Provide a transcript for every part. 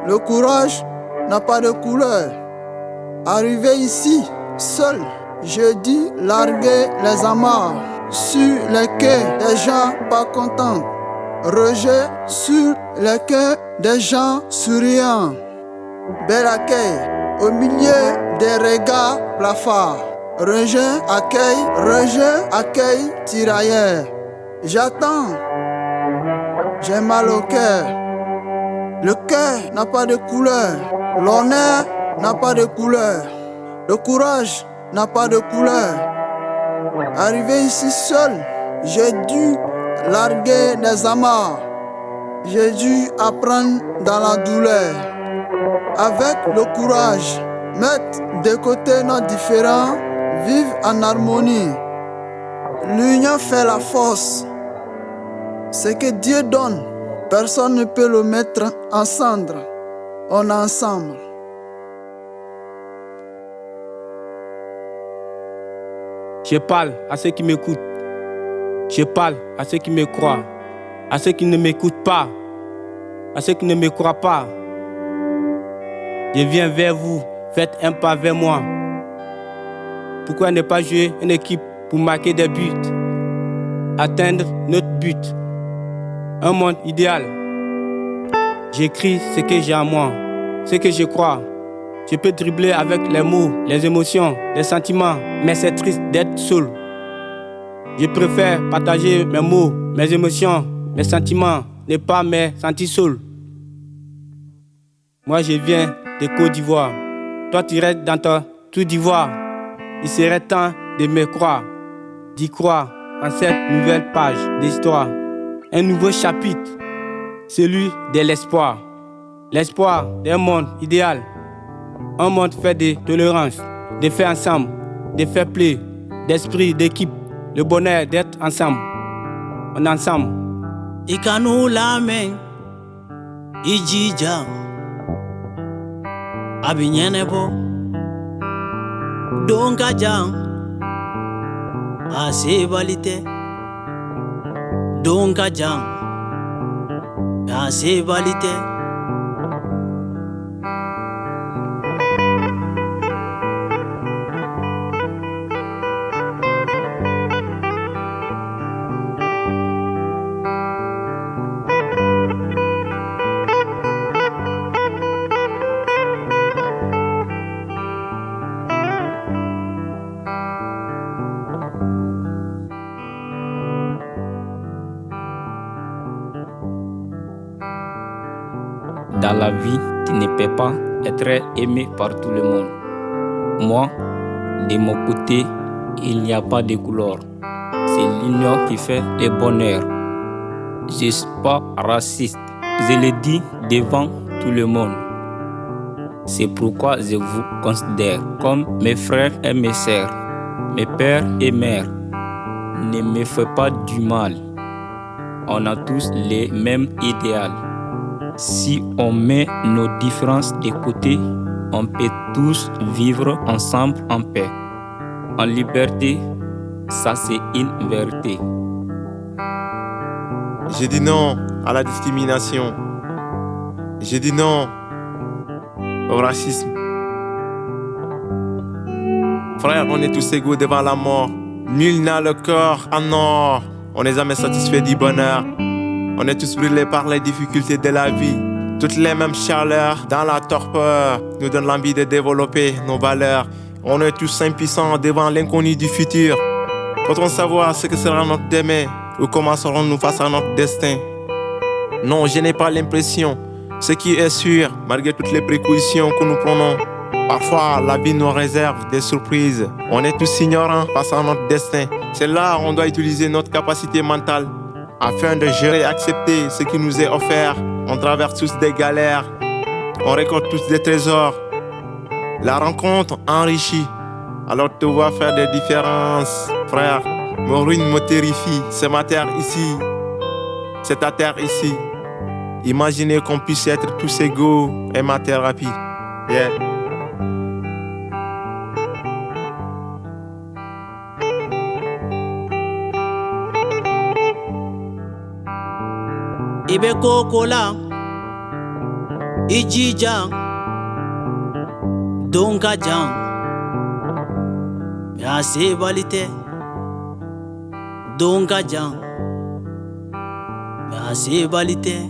Le courage n'a pas de couleur. Arrivé ici, seul, j'ai dû larguer les amarres sur les quais des gens pas contents. Rejet sur les quais des gens souriants. Bel accueil au milieu des regards blafards. Rejet, accueil, tirailleur. J'attends, j'ai mal au cœur. Le cœur n'a pas de couleur. L'honneur n'a pas de couleur. Le courage n'a pas de couleur. Arrivé ici seul, j'ai dû larguer des amarres. J'ai dû apprendre dans la douleur. Avec le courage, mettre de côté nos différends, vivre en harmonie. L'union fait la force. Ce que Dieu donne, personne ne peut le mettre en cendre. On est ensemble. Je parle à ceux qui m'écoutent. Je parle à ceux qui me croient. À ceux qui ne m'écoutent pas. À ceux qui ne me croient pas. Je viens vers vous. Faites un pas vers moi. Pourquoi ne pas jouer une équipe pour marquer des buts? Atteindre notre but. Un monde idéal. J'écris ce que j'ai en moi. Ce que je crois. Je peux dribbler avec les mots, les émotions, les sentiments, mais c'est triste d'être seul. Je préfère partager mes mots, mes émotions, mes sentiments, ne pas me sentir seul. Moi je viens de Côte d'Ivoire. Toi tu restes dans ta Côte d'Ivoire. Il serait temps de me croire, d'y croire en cette nouvelle page d'histoire. Un nouveau chapitre, celui de l'espoir. L'espoir d'un monde idéal. Un monde fait de tolérance, de faire ensemble, de fair play, d'esprit d'équipe, le bonheur d'être ensemble. On est ensemble. Ikanu lamen, ijija, abinyenebo, donga jam, asebalite, donga jam, asebalite. Dans la vie, tu ne peux pas être aimé par tout le monde. Moi, de mon côté, il n'y a pas de couleur. C'est l'union qui fait le bonheur. Je ne suis pas raciste. Je le dis devant tout le monde. C'est pourquoi je vous considère comme mes frères et mes sœurs, mes pères et mères. Ne me faites pas du mal. On a tous les mêmes idéaux. Si on met nos différences de côté, on peut tous vivre ensemble en paix. En liberté, ça c'est une vérité. J'ai dit non à la discrimination. J'ai dit non au racisme. Frère, on est tous égaux devant la mort. Nul n'a le corps en or. On n'est jamais satisfait du bonheur. On est tous brûlés par les difficultés de la vie. Toutes les mêmes chaleurs dans la torpeur nous donnent l'envie de développer nos valeurs. On est tous impuissants devant l'inconnu du futur. Peut-on savoir ce que sera notre demain ou comment serons-nous face à notre destin? Non, je n'ai pas l'impression. Ce qui est sûr, malgré toutes les précautions que nous prenons, parfois la vie nous réserve des surprises. On est tous ignorants face à notre destin. C'est là où on doit utiliser notre capacité mentale afin de gérer et accepter ce qui nous est offert. On traverse tous des galères, on récolte tous des trésors. La rencontre enrichit, alors te voir faire des différences. Frère, mon ruine me terrifie, c'est ma terre ici, c'est ta terre ici. Imaginez qu'on puisse être tous égaux et ma thérapie. Yeah. Ibe kokola Iji Jang, Donga Jang, Yase Balite, Donga Jang, Yase Balite.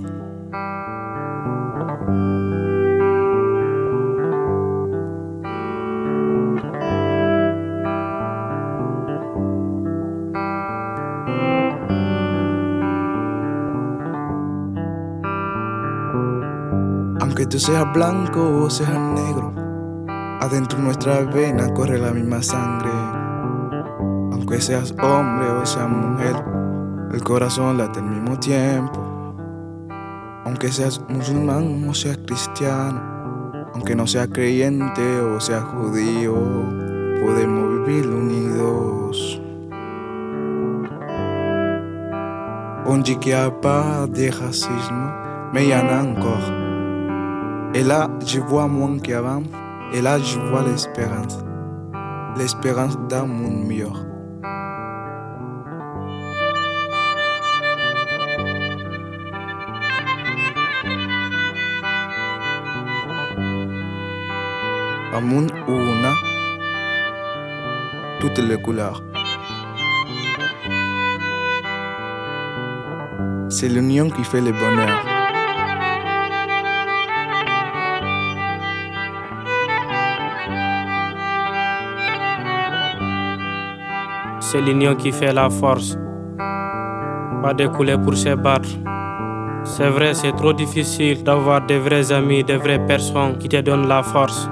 Aunque tú seas blanco o seas negro, adentro de nuestra vena corre la misma sangre. Aunque seas hombre o seas mujer, el corazón late al mismo tiempo. Aunque seas musulmán o seas cristiano, aunque no seas creyente o seas judío, podemos vivir unidos. On dit qu'il n'y a pas de racisme, mais il y en a encore. Et là, je vois moins qu'avant. Et là, je vois l'espérance. L'espérance d'un monde meilleur. Un monde où on a toutes les couleurs. C'est l'union qui fait le bonheur. C'est l'union qui fait la force. Pas de couleur pour se battre. C'est vrai, c'est trop difficile d'avoir de vrais amis, de vraies personnes qui te donnent la force.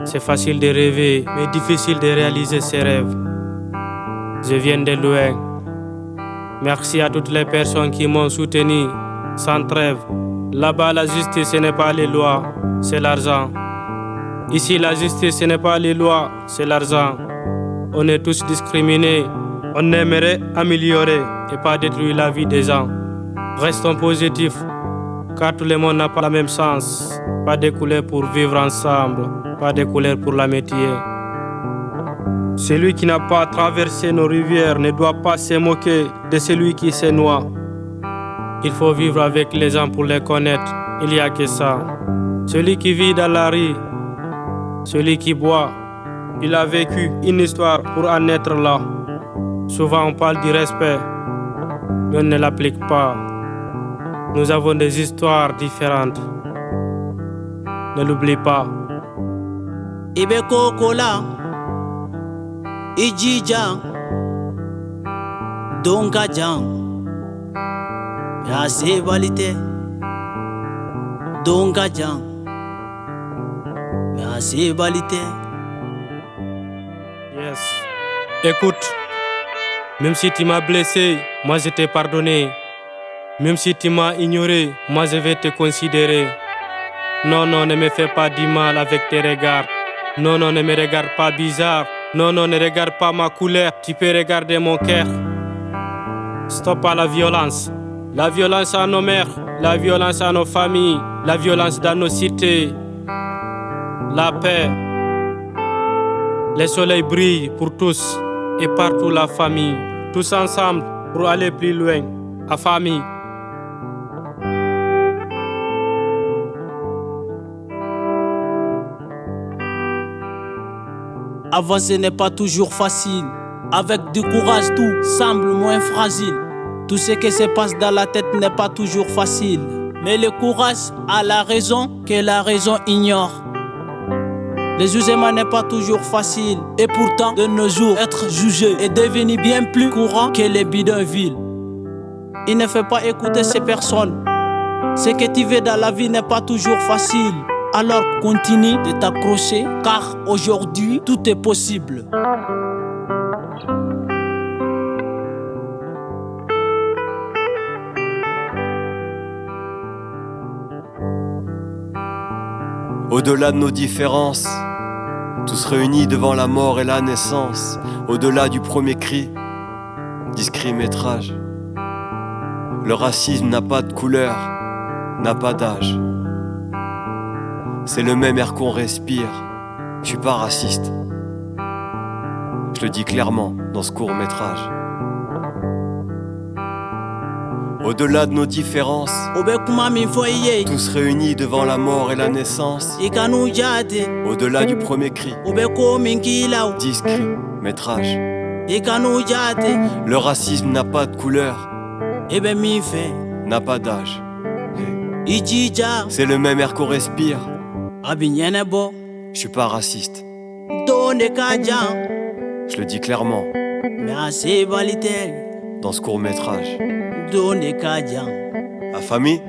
C'est facile de rêver, mais difficile de réaliser ses rêves. Je viens de loin. Merci à toutes les personnes qui m'ont soutenu sans trêve. Là-bas, la justice, ce n'est pas les lois, c'est l'argent. Ici, la justice, ce n'est pas les lois, c'est l'argent. On est tous discriminés. On aimerait améliorer et pas détruire la vie des gens. Restons positifs, car tout le monde n'a pas la même chance. Pas de couleur pour vivre ensemble, pas de couleur pour l'amitié. Celui qui n'a pas traversé nos rivières ne doit pas se moquer de celui qui se noie. Il faut vivre avec les gens pour les connaître, il n'y a que ça. Celui qui vit dans la rue, celui qui boit, il a vécu une histoire pour en être là. Souvent on parle du respect, mais on ne l'applique pas. Nous avons des histoires différentes. Ne l'oublie pas. Ibeko Kola, Iji Jang, Donga Jang, Yase Balite, Donga Jang, Yase Balite. Yes. Écoute, même si tu m'as blessé, moi je t'ai pardonné. Même si tu m'as ignoré, moi je vais te considérer. Non, non, ne me fais pas du mal avec tes regards. Non, non, ne me regarde pas bizarre. Non, non, ne regarde pas ma couleur. Tu peux regarder mon cœur. Stop à la violence. La violence à nos mères, la violence à nos familles, la violence dans nos cités. La paix. Le soleil brille pour tous et partout la famille. Tous ensemble pour aller plus loin. La famille. Avancer n'est pas toujours facile. Avec du courage, tout semble moins fragile. Tout ce qui se passe dans la tête n'est pas toujours facile. Mais le courage a la raison que la raison ignore. Le jugement n'est pas toujours facile. Et pourtant, de nos jours, être jugé est devenu bien plus courant que les bidonvilles. Il ne faut pas écouter ces personnes. Ce que tu veux dans la vie n'est pas toujours facile. Alors continue de t'accrocher, car aujourd'hui, tout est possible. Au-delà de nos différences, tous réunis devant la mort et la naissance. Au-delà du premier cri, discrimétrage. Le racisme n'a pas de couleur, n'a pas d'âge. C'est le même air qu'on respire. Je suis pas raciste. Je le dis clairement dans ce court-métrage. Au-delà de nos différences, o bɛ kuma min fɔ i ye tous réunis devant la mort et la naissance. i ka n'u jate Au-delà du premier cri, o bɛ ko min k'i la o 10 cris, métrage. i ka n'u jate Le racisme n'a pas de couleur, i bɛ min fɛ n'a pas d'âge. i jija C'est le même air qu'on respire. a bi ɲɛnɛbɔ Je suis pas raciste, don de ka jan je le dis clairement mɛ a sebali tɛ dans ce court métrage. don de ka jan La famille,